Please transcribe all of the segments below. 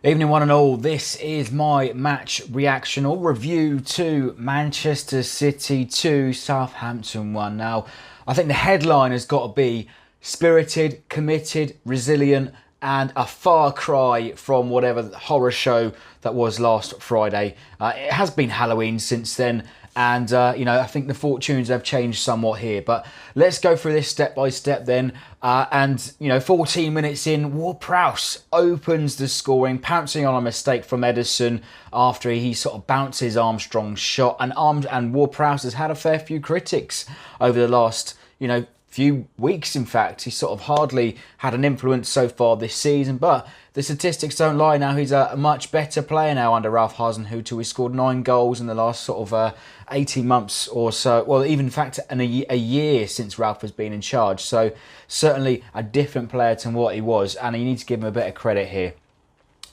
Evening one and all, this is my match reaction or review to Manchester City 2, Southampton 1. Now, I think the headline has got to be spirited, committed, resilient and a far cry from whatever horror show that was last Friday. It has been Halloween since then. And, I think the fortunes have changed somewhat here. But let's go through this step by step then. 14 minutes in, Ward-Prowse opens the scoring, pouncing on a mistake from Ederson after he sort of bounces Armstrong's shot. And Ward-Prowse has had a fair few critics over the last, few weeks, in fact. He's sort of hardly had an influence so far this season, but the statistics don't lie now. He's a much better player now under Ralph Hasenhüttl. He scored 9 goals in the last sort of 18 months or so. Well, even in fact, a year since Ralph has been in charge. So certainly a different player to what he was, and you need to give him a bit of credit here.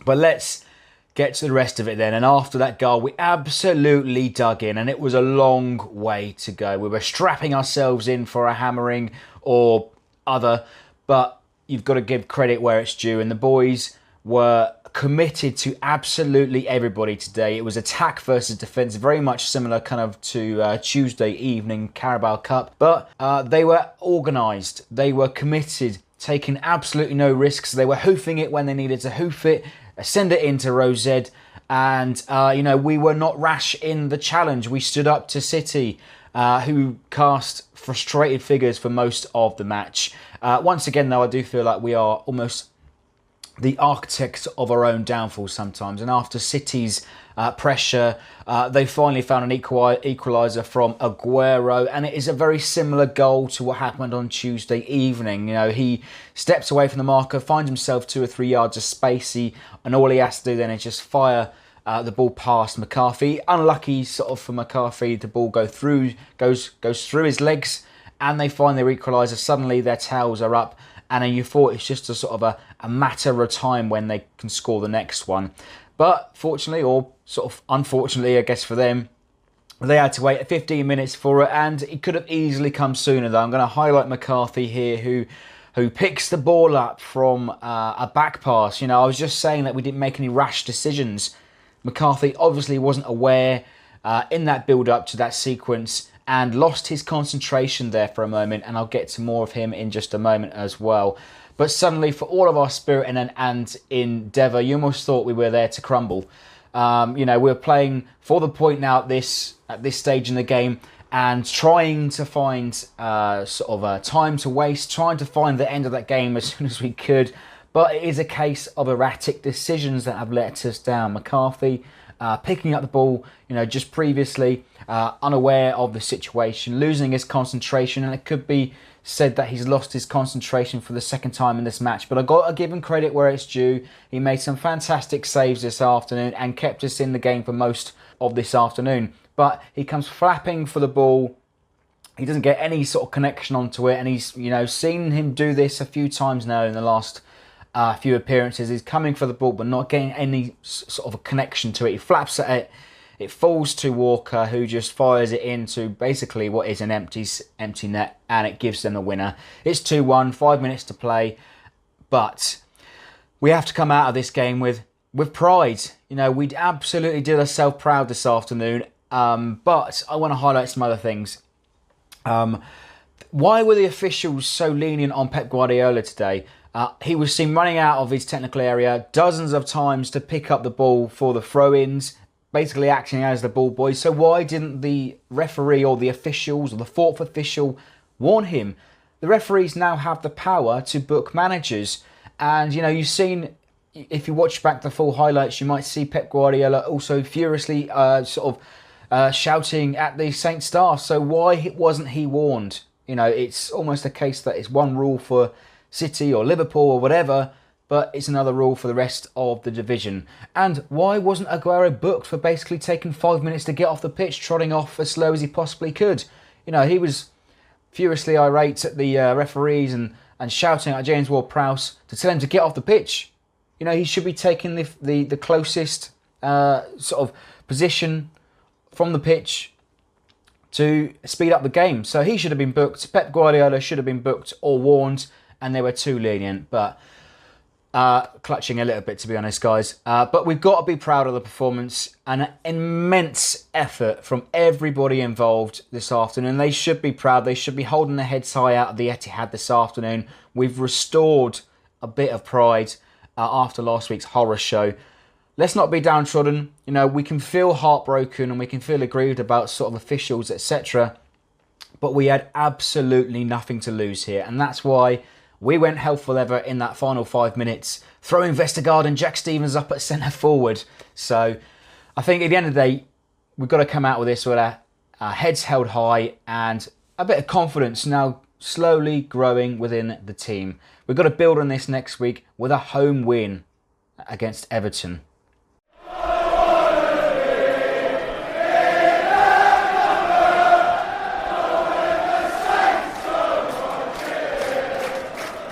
But let's get to the rest of it then. And after that goal, we absolutely dug in, and it was a long way to go. We were strapping ourselves in for a hammering or other, but you've got to give credit where it's due, and the boys were committed to absolutely everybody today. It was attack versus defence, very much similar kind of to Tuesday evening Carabao Cup, but they were organised, they were committed, taking absolutely no risks. They were hoofing it when they needed to hoof it, send it into Rosed, and we were not rash in the challenge. We stood up to City, who cast frustrated figures for most of the match. Once again, though, I do feel like we are almost the architects of our own downfall sometimes. And after City's pressure, they finally found an equaliser from Aguero, and it is a very similar goal to what happened on Tuesday evening. He steps away from the marker, finds himself 2 or 3 yards of space, and all he has to do then is just fire the ball past McCarthy. Unlucky sort of for McCarthy, the ball goes through his legs, and they find their equaliser. Suddenly their tails are up, and you thought it's just a sort of a matter of time when they can score the next one. But fortunately, or sort of unfortunately, I guess for them, they had to wait 15 minutes for it, and it could have easily come sooner though. I'm going to highlight McCarthy here, who picks the ball up from a back pass. I was just saying that we didn't make any rash decisions. McCarthy obviously wasn't aware in that build-up to that sequence and lost his concentration there for a moment, and I'll get to more of him in just a moment as well. But suddenly, for all of our spirit and endeavour, you almost thought we were there to crumble. We're playing for the point now at this stage in the game, and trying to find time to waste, trying to find the end of that game as soon as we could. But it is a case of erratic decisions that have let us down. McCarthy picking up the ball, just previously, unaware of the situation, losing his concentration, and it could be said that he's lost his concentration for the second time in this match. But I've got to give him credit where it's due. He made some fantastic saves this afternoon and kept us in the game for most of this afternoon. But he comes flapping for the ball. He doesn't get any sort of connection onto it, and he's seen him do this a few times now in the last few appearances. He's coming for the ball but not getting any sort of a connection to it. He flaps at it. It falls to Walker, who just fires it into basically what is an empty net, and it gives them the winner. It's 2-1, 5 minutes to play, but we have to come out of this game with pride. We absolutely did ourselves proud this afternoon, but I want to highlight some other things. Why were the officials so lenient on Pep Guardiola today? He was seen running out of his technical area dozens of times to pick up the ball for the throw-ins, basically acting as the ball boy. So why didn't the referee or the officials or the fourth official warn him? The referees now have the power to book managers. And, you've seen, if you watch back the full highlights, you might see Pep Guardiola also furiously shouting at the Saint staff. So why wasn't he warned? It's almost a case that it's one rule for City or Liverpool or whatever, but it's another rule for the rest of the division. And why wasn't Aguero booked for basically taking 5 minutes to get off the pitch, trotting off as slow as he possibly could? He was furiously irate at the referees and shouting at James Ward-Prowse to tell him to get off the pitch. He should be taking the closest sort of position from the pitch to speed up the game. So he should have been booked. Pep Guardiola should have been booked or warned, and they were too lenient. But clutching a little bit, to be honest, guys. But we've got to be proud of the performance and an immense effort from everybody involved this afternoon. They should be proud. They should be holding their heads high out of the Etihad this afternoon. We've restored a bit of pride after last week's horror show. Let's not be downtrodden. You know, we can feel heartbroken and we can feel aggrieved about sort of officials, etc. But we had absolutely nothing to lose here. And that's why we went hell for leather in that final 5 minutes, throwing Vestergaard and Jack Stevens up at centre forward. So I think at the end of the day, we've got to come out with this with our heads held high and a bit of confidence now slowly growing within the team. We've got to build on this next week with a home win against Everton.